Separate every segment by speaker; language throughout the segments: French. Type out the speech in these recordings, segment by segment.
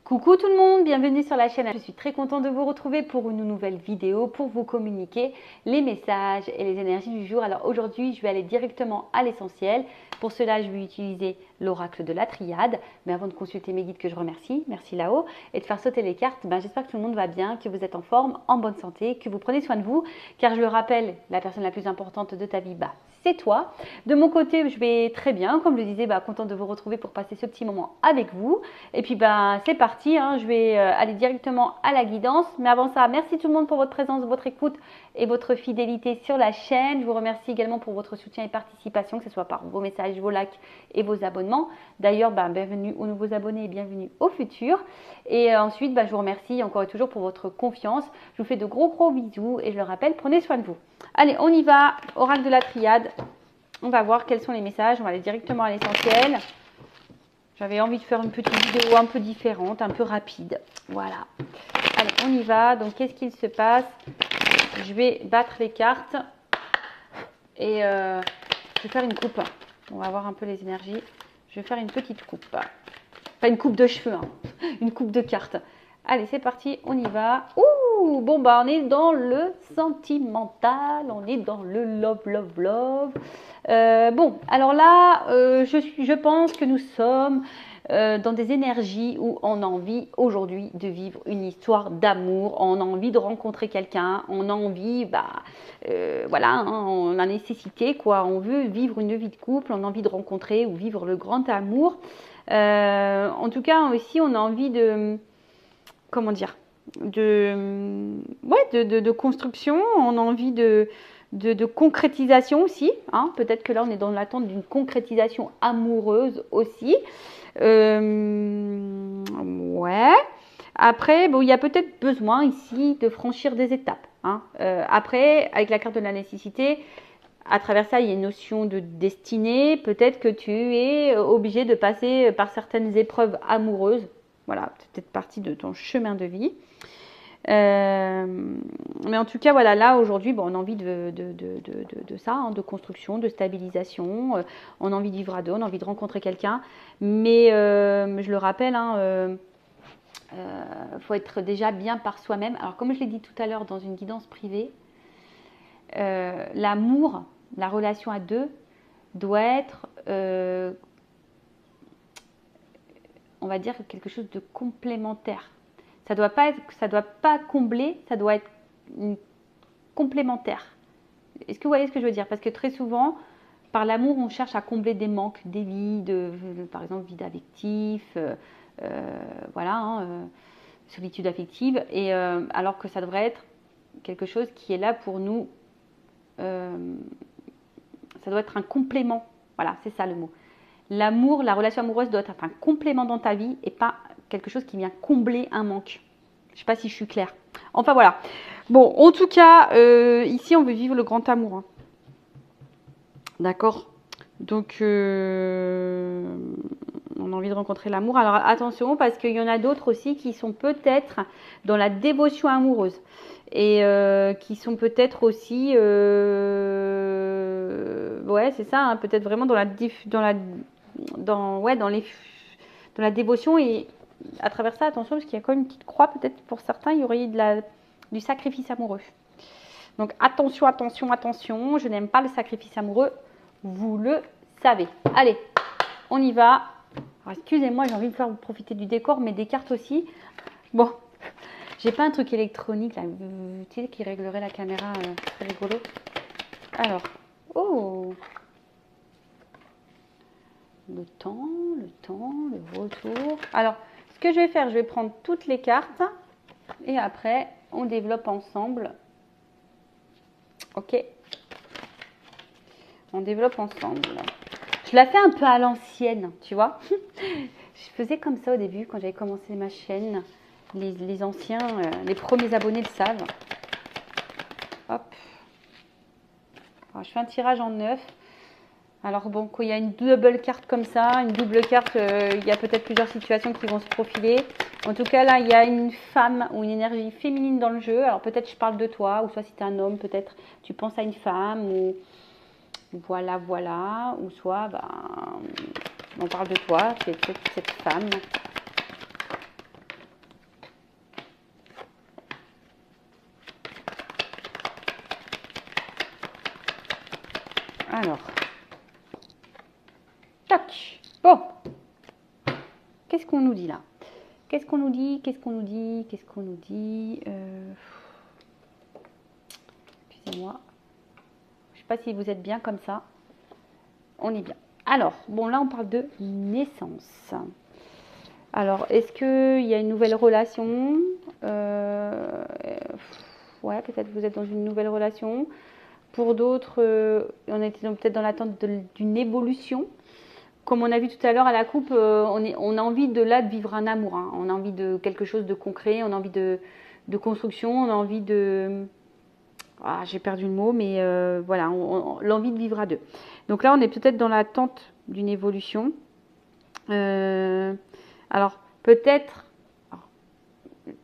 Speaker 1: Coucou tout le monde, bienvenue sur la chaîne. Je suis très contente de vous retrouver pour une nouvelle vidéo pour vous communiquer les messages et les énergies du jour. Alors aujourd'hui, je vais aller directement à l'essentiel. Pour cela, je vais utiliser l'oracle de la triade. Mais avant de consulter mes guides que je remercie, merci là-haut, et de faire sauter les cartes, j'espère que tout le monde va bien, que vous êtes en forme, en bonne santé, que vous prenez soin de vous. Car je le rappelle, la personne la plus importante de ta vie, c'est toi. De mon côté, je vais très bien. Comme je le disais, contente de vous retrouver pour passer ce petit moment avec vous. Et puis, c'est parti. Je vais aller directement à la guidance. Mais avant ça, merci tout le monde pour votre présence, votre écoute et votre fidélité sur la chaîne. Je vous remercie également pour votre soutien et participation, que ce soit par vos messages, vos likes et vos abonnements. D'ailleurs, bienvenue aux nouveaux abonnés et bienvenue aux futurs. Et ensuite, je vous remercie encore et toujours pour votre confiance. Je vous fais de gros bisous et je le rappelle, prenez soin de vous. Allez, on y va. Oracle de la triade. On va voir quels sont les messages. On va aller directement à l'essentiel. J'avais envie de faire une petite vidéo un peu différente, un peu rapide. Voilà. Allez, on y va. Donc, qu'est-ce qu'il se passe? Je vais battre les cartes et je vais faire une coupe. On va voir un peu les énergies. Je vais faire une petite coupe. Pas une coupe de cheveux, une coupe de cartes. Allez, c'est parti, on y va. Ouh, bon, on est dans le sentimental, on est dans le love. Bon, alors là, je pense que nous sommes dans des énergies où on a envie aujourd'hui de vivre une histoire d'amour, on a envie de rencontrer quelqu'un, on a envie, voilà, on a nécessité, quoi. On veut vivre une vie de couple, on a envie de rencontrer ou vivre le grand amour. En tout cas, aussi, on a envie de... Comment dire, de construction, on a envie de concrétisation aussi. Peut-être que là, on est dans l'attente d'une concrétisation amoureuse aussi. Ouais. Après, il y a peut-être besoin ici de franchir des étapes. Après, avec la carte de la nécessité, à travers ça, il y a une notion de destinée. Peut-être que tu es obligé de passer par certaines épreuves amoureuses. Voilà, peut-être partie de ton chemin de vie. Mais en tout cas, voilà, là, aujourd'hui, on a envie de ça, de construction, de stabilisation. On a envie de vivre à deux, on a envie de rencontrer quelqu'un. Mais je le rappelle, faut être déjà bien par soi-même. Alors, comme je l'ai dit tout à l'heure dans une guidance privée, l'amour, la relation à deux doit être... on va dire quelque chose de complémentaire. Ça doit pas combler, ça doit être complémentaire. Est-ce que vous voyez ce que je veux dire? Parce que très souvent, par l'amour, on cherche à combler des manques, des vides, par exemple vide affectif, voilà, solitude affective, et alors que ça devrait être quelque chose qui est là pour nous. Ça doit être un complément. Voilà, c'est ça le mot. L'amour, la relation amoureuse doit être un complément dans ta vie et pas quelque chose qui vient combler un manque. Je ne sais pas si je suis claire. Enfin voilà. Bon, en tout cas, ici on veut vivre le grand amour. D'accord? Donc, on a envie de rencontrer l'amour. Alors attention, parce qu'il y en a d'autres aussi qui sont peut-être dans la dévotion amoureuse. Et qui sont peut-être aussi... ouais, c'est ça, peut-être vraiment dans la dévotion, et à travers ça, attention, parce qu'il y a quand même une petite croix, peut-être pour certains, il y aurait du sacrifice amoureux. Donc attention, je n'aime pas le sacrifice amoureux, vous le savez. Allez, on y va. Excusez-moi, j'ai envie de faire profiter du décor, mais des cartes aussi. Bon, j'ai pas un truc électronique là, tu sais, qui réglerait la caméra, très rigolo. Alors, oh, le temps, le retour. Alors, ce que je vais faire, je vais prendre toutes les cartes et après, on développe ensemble. Ok. On développe ensemble. Je la fais un peu à l'ancienne, tu vois. Je faisais comme ça au début, quand j'avais commencé ma chaîne. Les anciens, les premiers abonnés le savent. Hop. Alors, je fais un tirage en 9. Alors bon, quand il y a une double carte comme ça, une double carte, il y a peut-être plusieurs situations qui vont se profiler. En tout cas, là, il y a une femme ou une énergie féminine dans le jeu. Alors peut-être je parle de toi, ou soit si tu es un homme, peut-être tu penses à une femme, ou voilà. Ou soit, on parle de toi, c'est cette femme. qu'est-ce qu'on nous dit là? Qu'est-ce qu'on nous dit? Qu'est-ce qu'on nous dit? Qu'est-ce qu'on nous dit? Excusez-moi. Je ne sais pas si vous êtes bien comme ça. On est bien. Alors, bon, là, on parle de naissance. Alors, est-ce qu'il y a une nouvelle relation? Ouais, peut-être vous êtes dans une nouvelle relation. Pour d'autres, on est peut-être dans l'attente d'une évolution. Comme on a vu tout à l'heure à la coupe, on a envie de vivre un amour. Hein. On a envie de quelque chose de concret, on a envie de construction, on a envie de... Ah, j'ai perdu le mot, mais voilà, l'envie de vivre à deux. Donc là, on est peut-être dans l'attente d'une évolution. Alors, peut-être...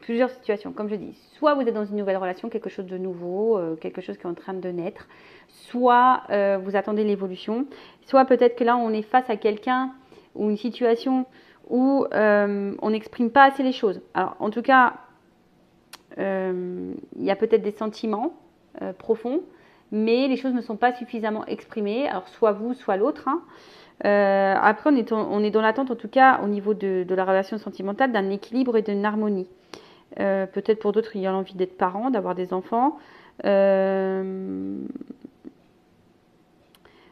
Speaker 1: Plusieurs situations, comme je dis, soit vous êtes dans une nouvelle relation, quelque chose de nouveau, quelque chose qui est en train de naître, soit vous attendez l'évolution, soit peut-être que là on est face à quelqu'un ou une situation où on n'exprime pas assez les choses. Alors en tout cas, il y a peut-être des sentiments profonds, mais les choses ne sont pas suffisamment exprimées, alors soit vous, soit l'autre. Hein. Après, on est dans l'attente, en tout cas, au niveau de la relation sentimentale, d'un équilibre et d'une harmonie. Peut-être pour d'autres, il y a l'envie d'être parent, d'avoir des enfants.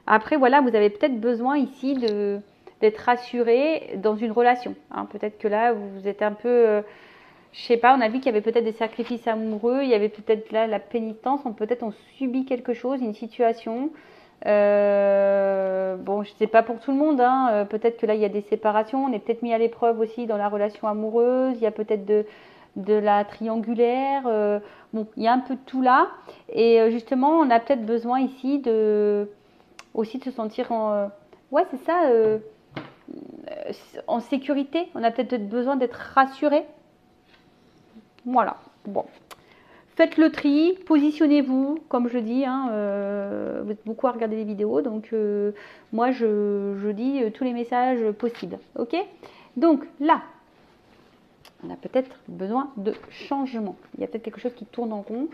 Speaker 1: Après, voilà, vous avez peut-être besoin ici d'être rassuré dans une relation. Hein. Peut-être que là, vous êtes un peu... je sais pas, on a vu qu'il y avait peut-être des sacrifices amoureux, il y avait peut-être là la pénitence, peut-être on subit quelque chose, une situation... bon, je sais pas pour tout le monde, hein. Peut-être que là il y a des séparations, on est peut-être mis à l'épreuve aussi dans la relation amoureuse, il y a peut-être de la triangulaire, bon, il y a un peu de tout là, et justement on a peut-être besoin ici aussi de se sentir ouais c'est ça, en sécurité, on a peut-être besoin d'être rassuré, voilà, bon. Faites le tri, positionnez-vous, comme je dis, hein, vous êtes beaucoup à regarder les vidéos, donc moi je dis tous les messages possibles, ok? Donc là, on a peut-être besoin de changement, il y a peut-être quelque chose qui tourne en rond,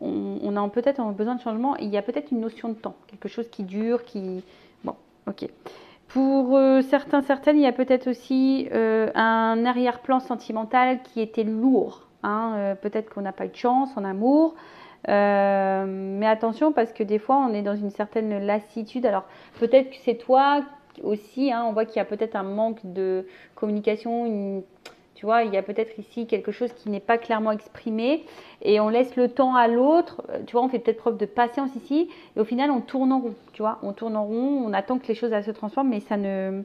Speaker 1: on a peut-être besoin de changement, et il y a peut-être une notion de temps, quelque chose qui dure, qui... Bon, ok. Pour certaines, il y a peut-être aussi un arrière-plan sentimental qui était lourd. Hein, peut-être qu'on n'a pas eu de chance en amour, mais attention parce que des fois on est dans une certaine lassitude. Alors peut-être que c'est toi aussi, hein, on voit qu'il y a peut-être un manque de communication, tu vois, il y a peut-être ici quelque chose qui n'est pas clairement exprimé et on laisse le temps à l'autre, tu vois, on fait peut-être preuve de patience ici et au final on tourne en rond, tu vois, on tourne en rond, on attend que les choses se transforment mais ça ne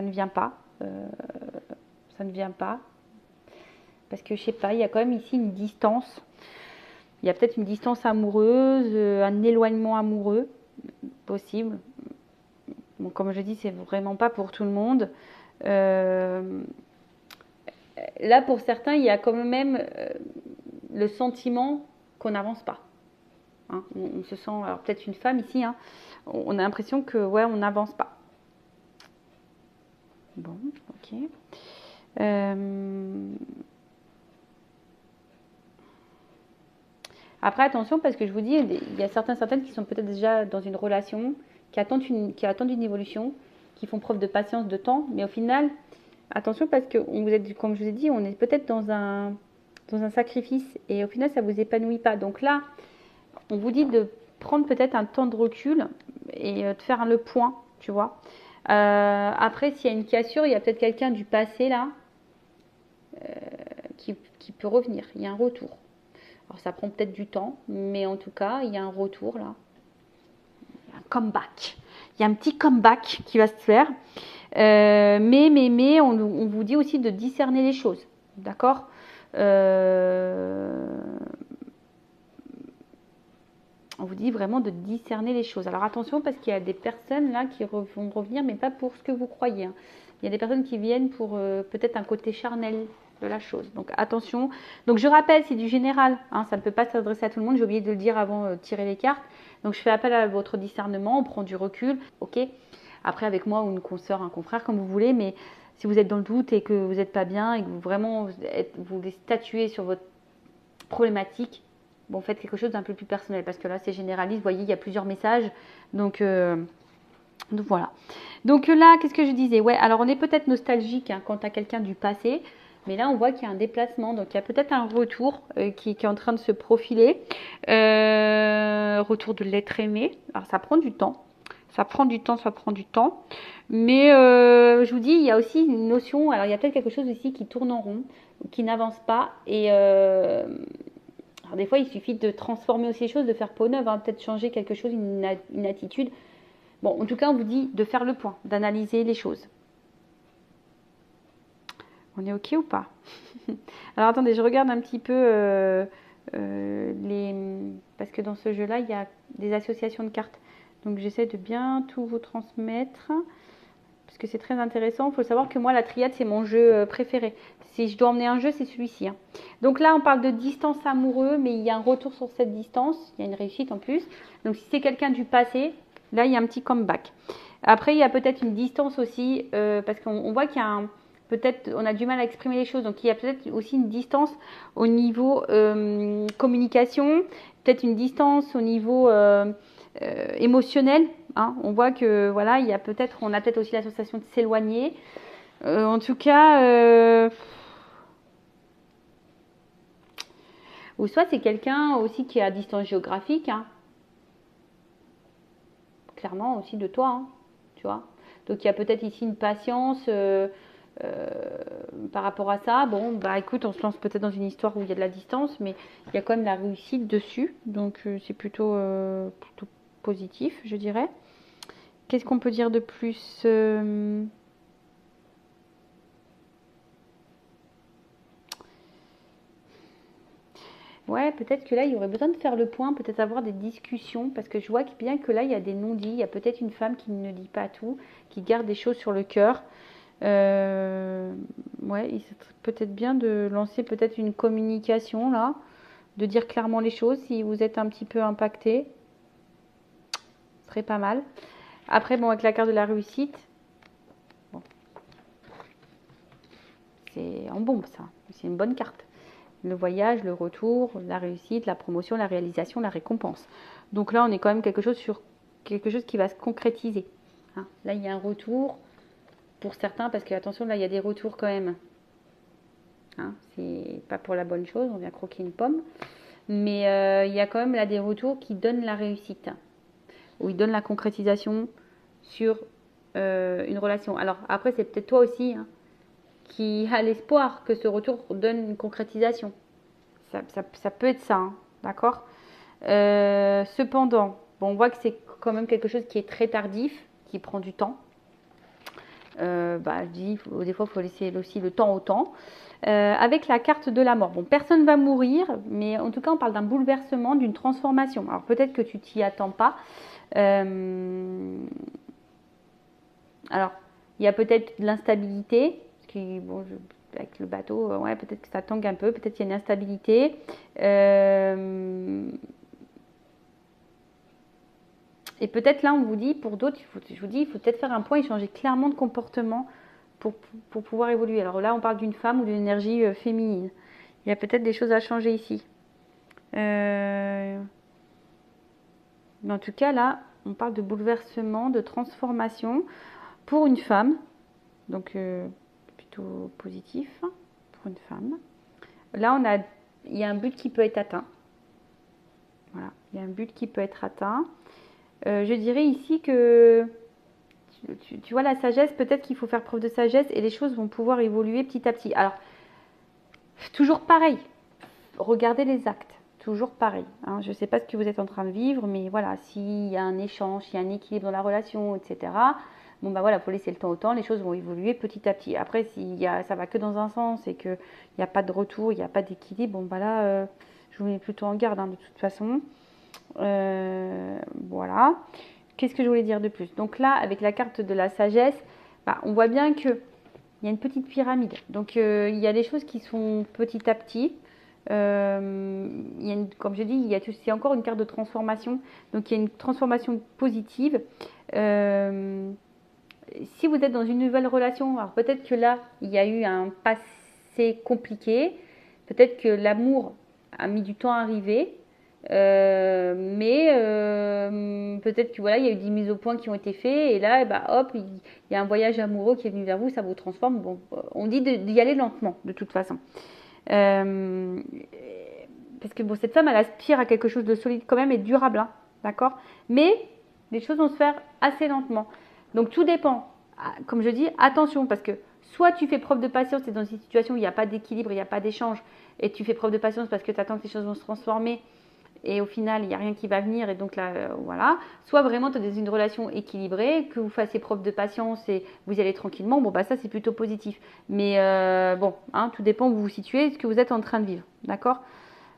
Speaker 1: vient pas, ça ne vient pas. Parce que je sais pas, il y a quand même ici une distance. Il y a peut-être une distance amoureuse, un éloignement amoureux possible. Bon, comme je dis, c'est vraiment pas pour tout le monde. Là, pour certains, il y a quand même le sentiment qu'on n'avance pas. Hein, on se sent, alors peut-être une femme ici, hein, on a l'impression que ouais, on n'avance pas. Bon, ok. Après, attention, parce que je vous dis, il y a certaines qui sont peut-être déjà dans une relation, qui attendent une évolution, qui font preuve de patience, de temps, mais au final, attention, parce que comme je vous ai dit, on est peut-être dans un sacrifice, et au final, ça ne vous épanouit pas. Donc là, on vous dit de prendre peut-être un temps de recul et de faire le point, tu vois. Après, s'il y a une cassure, il y a peut-être quelqu'un du passé, là, qui peut revenir. Il y a un retour. Alors ça prend peut-être du temps, mais en tout cas, il y a un retour là. Un comeback. Il y a un petit comeback qui va se faire. Mais on vous dit aussi de discerner les choses. D'accord, on vous dit vraiment de discerner les choses. Alors attention parce qu'il y a des personnes là qui vont revenir, mais pas pour ce que vous croyez. Hein. Il y a des personnes qui viennent pour peut-être un côté charnel de la chose. Donc attention. Donc je rappelle, c'est du général. Hein, ça ne peut pas s'adresser à tout le monde. J'ai oublié de le dire avant de tirer les cartes. Donc je fais appel à votre discernement. On prend du recul. Ok. Après avec moi ou une consoeur, un confrère, comme vous voulez. Mais si vous êtes dans le doute et que vous n'êtes pas bien et que vous voulez statuer sur votre problématique, bon, faites quelque chose d'un peu plus personnel. Parce que là, c'est généraliste. Vous voyez, il y a plusieurs messages. Donc Donc voilà. Donc là, qu'est-ce que je disais? Ouais, alors on est peut-être nostalgique hein, quant à quelqu'un du passé, mais là on voit qu'il y a un déplacement, donc il y a peut-être un retour qui est en train de se profiler. Retour de l'être aimé. Alors ça prend du temps. Ça prend du temps, ça prend du temps. Mais je vous dis, il y a aussi une notion, alors il y a peut-être quelque chose ici qui tourne en rond, qui n'avance pas. Et alors des fois, il suffit de transformer aussi les choses, de faire peau neuve, hein, peut-être changer quelque chose, une attitude. Bon, en tout cas, on vous dit de faire le point, d'analyser les choses. On est OK ou pas? Alors attendez, je regarde un petit peu parce que dans ce jeu-là, il y a des associations de cartes. Donc j'essaie de bien tout vous transmettre parce que c'est très intéressant. Il faut savoir que moi, la triade, c'est mon jeu préféré. Si je dois emmener un jeu, c'est celui-ci. Hein. Donc là, on parle de distance amoureux, mais il y a un retour sur cette distance. Il y a une réussite en plus. Donc si c'est quelqu'un du passé, là, il y a un petit comeback. Après, il y a peut-être une distance aussi parce qu'on voit qu'il y a un... Peut-être on a du mal à exprimer les choses, donc il y a peut-être aussi une distance au niveau communication, peut-être une distance au niveau émotionnel. Hein. On voit que voilà, il y a peut-être, on a peut-être aussi la sensation de s'éloigner. En tout cas, ou soit c'est quelqu'un aussi qui est à distance géographique, hein. Clairement aussi de toi, hein, tu vois. Donc il y a peut-être ici une patience. Par rapport à ça, bon, bah écoute, on se lance peut-être dans une histoire où il y a de la distance, mais il y a quand même la réussite dessus, donc c'est plutôt positif, je dirais. Qu'est-ce qu'on peut dire de plus Ouais, peut-être que là, il y aurait besoin de faire le point, peut-être avoir des discussions, parce que je vois bien que là, il y a des non-dits, il y a peut-être une femme qui ne dit pas tout, qui garde des choses sur le cœur. Ouais, il serait peut-être bien de lancer peut-être une communication là, de dire clairement les choses si vous êtes un petit peu impacté. Ce serait pas mal. Après, bon, avec la carte de la réussite, bon, c'est en bombe ça. C'est une bonne carte. Le voyage, le retour, la réussite, la promotion, la réalisation, la récompense. Donc là, on est quand même sur quelque chose qui va se concrétiser. Hein. Là, il y a un retour pour certains, parce que attention, là, il y a des retours quand même. Hein, c'est pas pour la bonne chose, on vient croquer une pomme. Mais il y a quand même là des retours qui donnent la réussite, où ils donnent la concrétisation sur une relation. Alors après, c'est peut-être toi aussi hein, qui a l'espoir que ce retour donne une concrétisation. Ça peut être ça, hein, d'accord. Cependant, bon, on voit que c'est quand même quelque chose qui est très tardif, qui prend du temps. Je dis, des fois, il faut laisser aussi le temps au temps. Avec la carte de la mort. Bon, personne ne va mourir, mais en tout cas, on parle d'un bouleversement, d'une transformation. Alors, peut-être que tu t'y attends pas. Alors, il y a peut-être de l'instabilité, parce que, bon, avec le bateau, ouais, peut-être que ça tangue un peu, peut-être qu'il y a une instabilité. Et peut-être là, on vous dit, pour d'autres, je vous dis, il faut peut-être faire un point et changer clairement de comportement pour pouvoir évoluer. Alors là, on parle d'une femme ou d'une énergie féminine. Il y a peut-être des choses à changer ici. Mais en tout cas, là, on parle de bouleversement, de transformation pour une femme. Donc, plutôt positif pour une femme. Là, il y a un but qui peut être atteint. Voilà, il y a un but qui peut être atteint. Je dirais ici que, tu vois, la sagesse, peut-être qu'il faut faire preuve de sagesse et les choses vont pouvoir évoluer petit à petit. Alors, toujours pareil, regardez les actes, toujours pareil. Hein. Je ne sais pas ce que vous êtes en train de vivre, mais voilà, s'il y a un échange, s'il y a un équilibre dans la relation, etc., bon bah voilà, il faut laisser le temps au temps, les choses vont évoluer petit à petit. Après, ça va que dans un sens et qu'il n'y a pas de retour, il n'y a pas d'équilibre, bon bah là, je vous mets plutôt en garde hein, de toute façon. Voilà. Qu'est-ce que je voulais dire de plus? Donc là, avec la carte de la sagesse, bah, on voit bien qu'il y a une petite pyramide. Donc il y a des choses qui sont petit à petit. Comme je dis, c'est encore une carte de transformation. Donc il y a une transformation positive. Si vous êtes dans une nouvelle relation, alors peut-être que là, il y a eu un passé compliqué. Peut-être que l'amour a mis du temps à arriver. Peut-être que voilà, il y a eu des mises au point qui ont été faites et là, bah, hop, il y a un voyage amoureux qui est venu vers vous, ça vous transforme. Bon, on dit d'y aller lentement, de toute façon. Euh, Parce que bon, cette femme, elle aspire à quelque chose de solide quand même et durable, hein, d'accord? Mais les choses vont se faire assez lentement. Donc tout dépend. Comme je dis, attention, parce que soit tu fais preuve de patience, tu es dans une situation où il n'y a pas d'équilibre, il n'y a pas d'échange, et tu fais preuve de patience parce que tu attends que les choses vont se transformer, et au final, il n'y a rien qui va venir, et donc là, voilà. Soit vraiment, tu es dans une relation équilibrée, que vous fassiez preuve de patience et vous y allez tranquillement, bon, bah ça, c'est plutôt positif. Mais bon, hein, tout dépend où vous vous situez, ce que vous êtes en train de vivre, d'accord?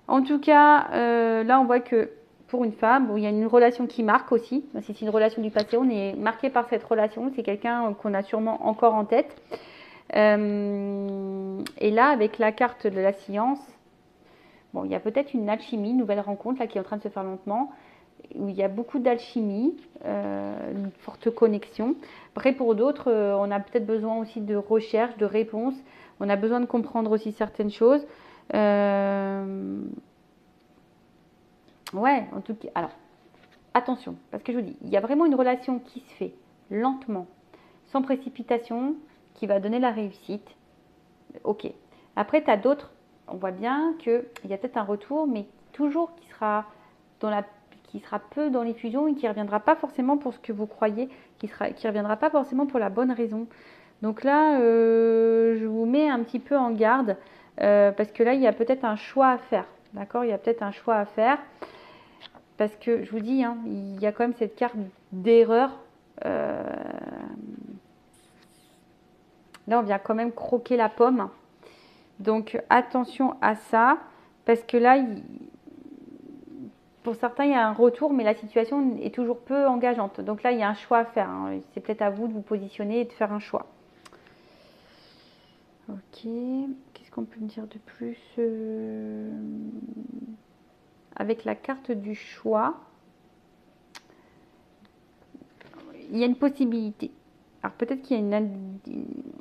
Speaker 1: En tout cas, là, on voit que pour une femme, bon, il y a une relation qui marque aussi. Si c'est une relation du passé, on est marqué par cette relation. C'est quelqu'un qu'on a sûrement encore en tête. Et là, avec la carte de la science, bon, il y a peut-être une alchimie, une nouvelle rencontre là, qui est en train de se faire lentement, où il y a beaucoup d'alchimie, une forte connexion. Après, pour d'autres, on a peut-être besoin aussi de recherche, de réponses. On a besoin de comprendre aussi certaines choses. Ouais, en tout cas, alors, attention, parce que je vous dis, il y a vraiment une relation qui se fait lentement, sans précipitation, qui va donner la réussite. Ok. Après, tu as d'autres, on voit bien qu'il y a peut-être un retour, mais toujours qui sera peu dans les fusions et qui ne reviendra pas forcément pour ce que vous croyez, qui ne reviendra pas forcément pour la bonne raison. Donc là, je vous mets un petit peu en garde, parce que là, il y a peut-être un choix à faire. D'accord? Il y a peut-être un choix à faire. Parce que je vous dis, hein, il y a quand même cette carte d'erreur. Euh, Là, on vient quand même croquer la pomme. Donc attention à ça. Parce que là, pour certains, il y a un retour, mais la situation est toujours peu engageante. Donc là, il y a un choix à faire, hein. C'est peut-être à vous de vous positionner et de faire un choix. Ok. Qu'est-ce qu'on peut me dire de plus avec la carte du choix, il y a une possibilité. Alors peut-être qu'il y a une...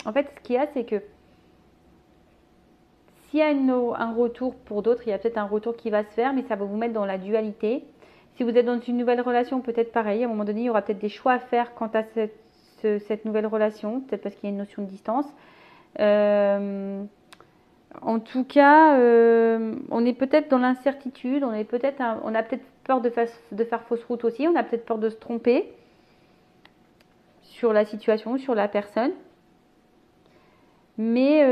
Speaker 1: En fait, ce qu'il y a, c'est que s'il y a un retour pour d'autres, il y a peut-être un retour qui va se faire, mais ça va vous mettre dans la dualité. Si vous êtes dans une nouvelle relation, peut-être pareil, à un moment donné, il y aura peut-être des choix à faire quant à cette nouvelle relation, peut-être parce qu'il y a une notion de distance. En tout cas, on est peut-être dans l'incertitude, on a peut-être peur de faire fausse route aussi, on a peut-être peur de se tromper sur la situation, sur la personne. Mais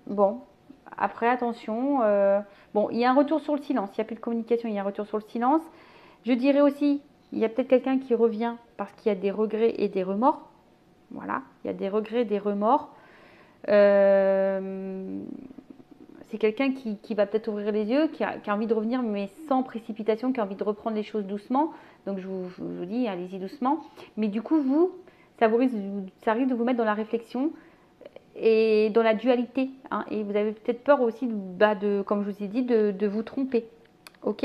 Speaker 1: bon, après attention, bon, il y a un retour sur le silence, il n'y a plus de communication, il y a un retour sur le silence. Je dirais aussi, il y a peut-être quelqu'un qui revient parce qu'il y a des regrets et des remords. Voilà, il y a des regrets et des remords. C'est quelqu'un qui va peut-être ouvrir les yeux, qui a envie de revenir, mais sans précipitation, qui a envie de reprendre les choses doucement. Donc je vous dis, allez-y doucement. Mais du coup, ça risque de vous mettre dans la réflexion et dans la dualité. Hein, et vous avez peut-être peur aussi, comme je vous ai dit, de vous tromper. Ok ?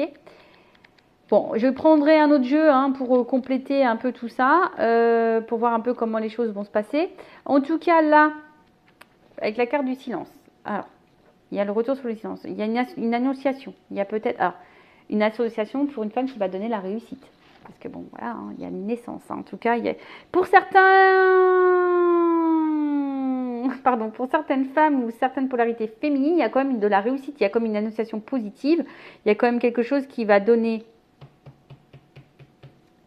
Speaker 1: Bon, je prendrai un autre jeu, hein, pour compléter un peu tout ça, pour voir un peu comment les choses vont se passer. En tout cas, là, avec la carte du silence. Alors, il y a le retour sur le silence. Il y a une annonciation. Il y a peut-être une association pour une femme qui va donner la réussite. Parce que bon, voilà, hein, il y a une naissance. Hein. En tout cas, pour certaines femmes ou certaines polarités féminines, il y a quand même de la réussite. Il y a comme une annonciation positive. Il y a quand même quelque chose qui va donner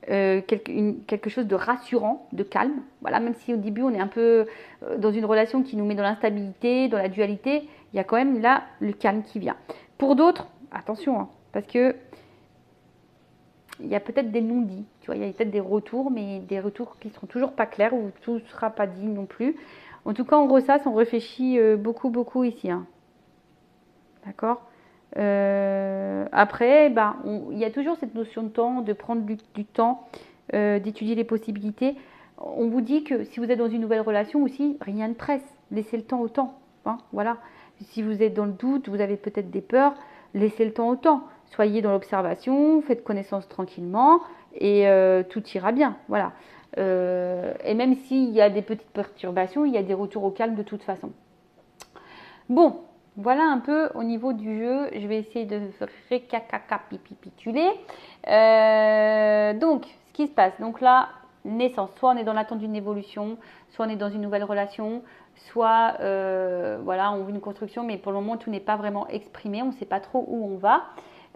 Speaker 1: quelque chose de rassurant, de calme. Voilà, même si au début on est un peu dans une relation qui nous met dans l'instabilité, dans la dualité, il y a quand même là le calme qui vient. Pour d'autres, attention, hein, parce que il y a peut-être des non-dits, tu vois, il y a peut-être des retours, mais des retours qui ne seront toujours pas clairs ou tout ne sera pas dit non plus. En tout cas, on ressasse, on réfléchit beaucoup, beaucoup ici. Hein. D'accord. Après, il y a toujours cette notion de temps, de prendre du temps, d'étudier les possibilités. On vous dit que si vous êtes dans une nouvelle relation aussi, rien ne presse. Laissez le temps au temps. Hein, voilà. Si vous êtes dans le doute, vous avez peut-être des peurs, laissez le temps au temps. Soyez dans l'observation, faites connaissance tranquillement et tout ira bien. Voilà. Et même s'il y a des petites perturbations, il y a des retours au calme de toute façon. Bon. Voilà un peu au niveau du jeu. Je vais essayer de récapituler. Donc, ce qui se passe. Donc là, naissance. Soit on est dans l'attente d'une évolution, soit on est dans une nouvelle relation, soit voilà, on veut une construction, mais pour le moment, tout n'est pas vraiment exprimé. On ne sait pas trop où on va.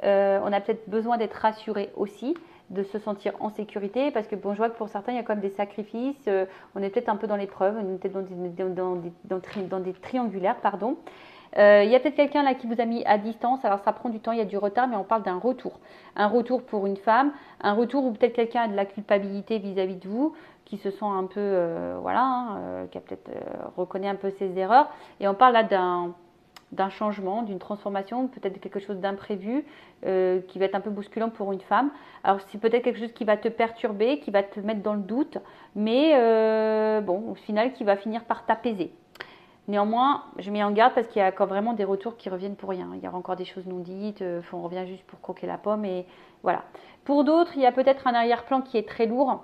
Speaker 1: On a peut-être besoin d'être rassuré aussi, de se sentir en sécurité, parce que bon, je vois que pour certains, il y a quand même des sacrifices. On est peut-être un peu dans l'épreuve, on est peut-être dans des triangulaires, pardon. Il y a peut-être quelqu'un là qui vous a mis à distance, alors ça prend du temps, il y a du retard, mais on parle d'un retour. Un retour pour une femme, un retour où peut-être quelqu'un a de la culpabilité vis-à-vis de vous, qui se sent un peu, voilà, qui a peut-être reconnaît un peu ses erreurs. Et on parle là d'un changement, d'une transformation, peut-être de quelque chose d'imprévu, qui va être un peu bousculant pour une femme. Alors c'est peut-être quelque chose qui va te perturber, qui va te mettre dans le doute, mais bon, au final, qui va finir par t'apaiser. Néanmoins, je mets en garde parce qu'il y a encore vraiment des retours qui reviennent pour rien. Il y aura encore des choses non dites, on revient juste pour croquer la pomme et voilà. Pour d'autres, il y a peut-être un arrière-plan qui est très lourd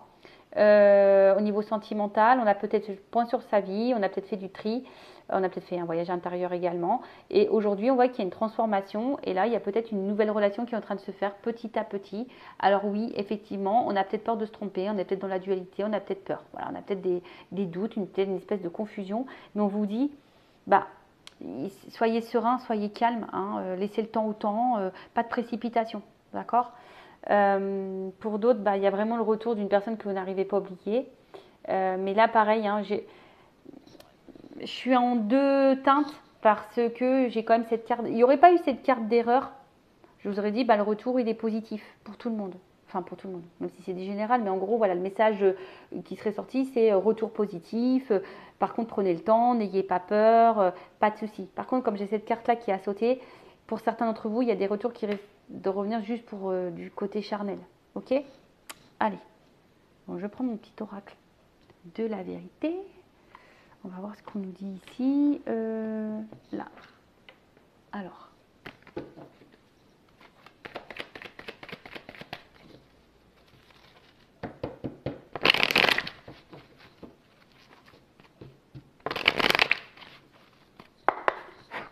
Speaker 1: au niveau sentimental. On a peut-être fait le point sur sa vie, on a peut-être fait du tri, on a peut-être fait un voyage intérieur également. Et aujourd'hui, on voit qu'il y a une transformation et là, il y a peut-être une nouvelle relation qui est en train de se faire petit à petit. Alors oui, effectivement, on a peut-être peur de se tromper, on est peut-être dans la dualité, on a peut-être peur. Voilà, on a peut-être des doutes, une espèce de confusion. Mais on vous dit, bah, soyez serein, soyez calme, hein, laissez le temps au temps, pas de précipitation, d'accord. Pour d'autres, bah, il y a vraiment le retour d'une personne que vous n'arrivez pas à oublier. Mais là, pareil, hein, je suis en deux teintes parce que j'ai quand même cette carte. Il n'y aurait pas eu cette carte d'erreur. Je vous aurais dit, bah, le retour, il est positif pour tout le monde. Enfin, pour tout le monde, même si c'est des générales. Mais en gros, voilà, le message qui serait sorti, c'est retour positif. Par contre, prenez le temps, n'ayez pas peur, pas de souci. Par contre, comme j'ai cette carte-là qui a sauté, pour certains d'entre vous, il y a des retours qui risquent de revenir juste pour du côté charnel. Ok? Allez. Bon, je prends mon petit oracle de la vérité. On va voir ce qu'on nous dit ici. Là. Alors.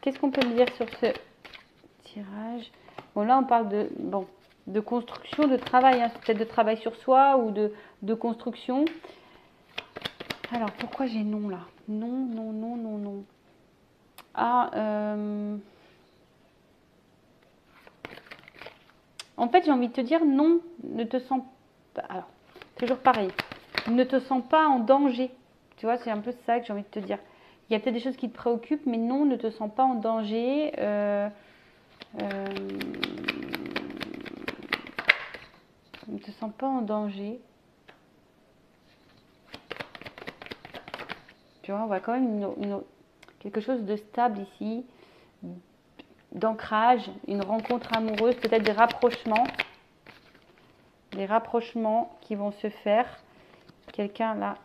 Speaker 1: Qu'est-ce qu'on peut me dire sur ce tirage? Bon, là, on parle de construction, de travail. Hein. Peut-être de travail sur soi ou de construction. Alors, pourquoi j'ai non là? Non, non, non, non, non. Ah, en fait, j'ai envie de te dire non, ne te sens pas. Alors, toujours pareil. Ne te sens pas en danger. Tu vois, c'est un peu ça que j'ai envie de te dire. Il y a peut-être des choses qui te préoccupent, mais non, ne te sens pas en danger. Ne te sens pas en danger. Tu vois, on voit quand même quelque chose de stable ici, d'ancrage, une rencontre amoureuse, peut-être des rapprochements qui vont se faire. Quelqu'un là,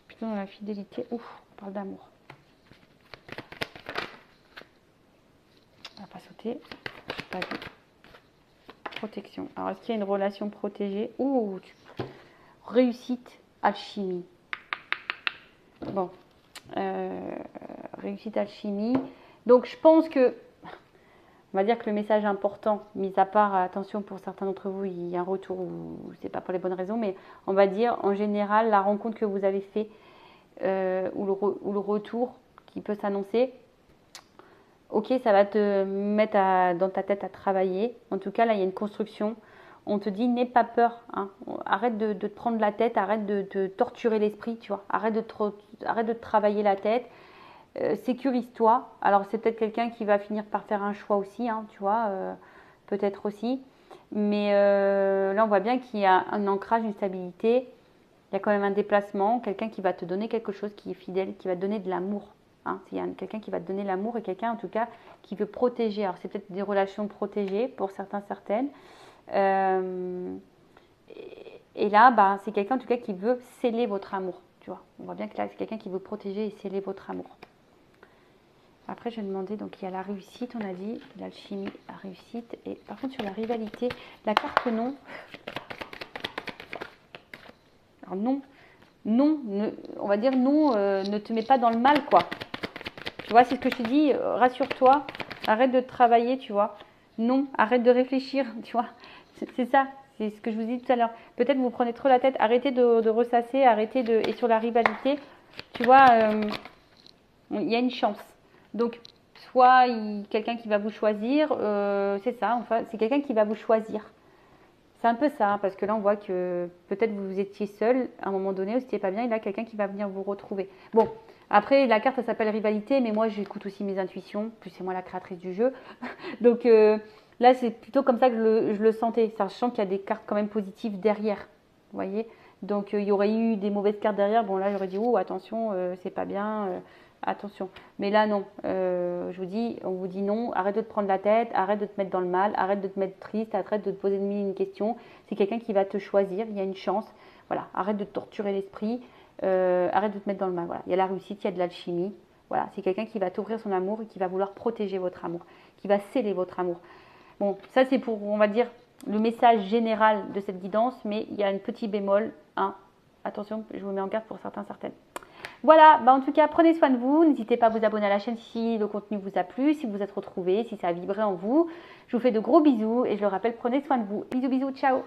Speaker 1: plutôt dans la fidélité. Ouf, on parle d'amour. On va pas sauter. Je pas vu. Protection. Alors, est-ce qu'il y a une relation protégée? Ouh, réussite, alchimie. Bon, réussite, alchimie. Donc, je pense que, on va dire que le message important, mis à part, attention pour certains d'entre vous, il y a un retour ou c'est pas pour les bonnes raisons, mais on va dire en général la rencontre que vous avez fait ou le retour qui peut s'annoncer. Ok, ça va te mettre dans ta tête à travailler. En tout cas, là, il y a une construction. On te dit, n'aie pas peur. Hein. Arrête de te prendre la tête, arrête de te torturer l'esprit, tu vois. Arrête de te travailler la tête. Sécurise-toi. Alors, c'est peut-être quelqu'un qui va finir par faire un choix aussi, hein, tu vois. Peut-être aussi. Mais là, on voit bien qu'il y a un ancrage, une stabilité. Il y a quand même un déplacement. Quelqu'un qui va te donner quelque chose qui est fidèle, qui va te donner de l'amour. Hein, il y a quelqu'un qui va te donner l'amour et quelqu'un en tout cas qui veut protéger. Alors c'est peut-être des relations protégées pour certains, certaines. Et là, bah, c'est quelqu'un en tout cas qui veut sceller votre amour. Tu vois, on voit bien que là c'est quelqu'un qui veut protéger et sceller votre amour. Après, je vais demander, donc il y a la réussite, on a dit, l'alchimie, la réussite. Et par contre, sur la rivalité, la carte non. Alors non, non, on va dire non, ne te mets pas dans le mal, quoi. Tu vois, c'est ce que je te dis, rassure-toi, arrête de travailler, tu vois. Non, arrête de réfléchir, tu vois. C'est ça, c'est ce que je vous dis tout à l'heure. Peut-être vous prenez trop la tête, arrêtez de ressasser, arrêtez de... Et sur la rivalité, tu vois, il y a une chance. Donc, soit quelqu'un qui va vous choisir, c'est ça, enfin, c'est quelqu'un qui va vous choisir. C'est un peu ça, hein, parce que là, on voit que peut-être vous étiez seul à un moment donné, ou c'était pas bien, et là, quelqu'un qui va venir vous retrouver. Bon, après, la carte, ça s'appelle rivalité, mais moi, j'écoute aussi mes intuitions, plus c'est moi la créatrice du jeu. Donc là, c'est plutôt comme ça que je le sentais, sachant qu'il y a des cartes quand même positives derrière, vous voyez. Donc il y aurait eu des mauvaises cartes derrière, bon là, j'aurais dit, oh, attention, c'est pas bien, attention. Mais là, non, je vous dis, on vous dit non, arrête de te prendre la tête, arrête de te mettre dans le mal, arrête de te mettre triste, arrête de te poser mille une questions. C'est quelqu'un qui va te choisir, il y a une chance. Voilà, arrête de te torturer l'esprit, arrête de te mettre dans le mal. Voilà, il y a la réussite, il y a de l'alchimie. Voilà, c'est quelqu'un qui va t'ouvrir son amour et qui va vouloir protéger votre amour, qui va sceller votre amour. Bon, ça c'est pour, on va dire, le message général de cette guidance, mais il y a un petit bémol, hein. Attention, je vous mets en garde pour certains, certaines. Voilà, bah en tout cas, prenez soin de vous. N'hésitez pas à vous abonner à la chaîne si le contenu vous a plu, si vous êtes retrouvés, si ça a vibré en vous. Je vous fais de gros bisous et je le rappelle, prenez soin de vous. Bisous, bisous, ciao.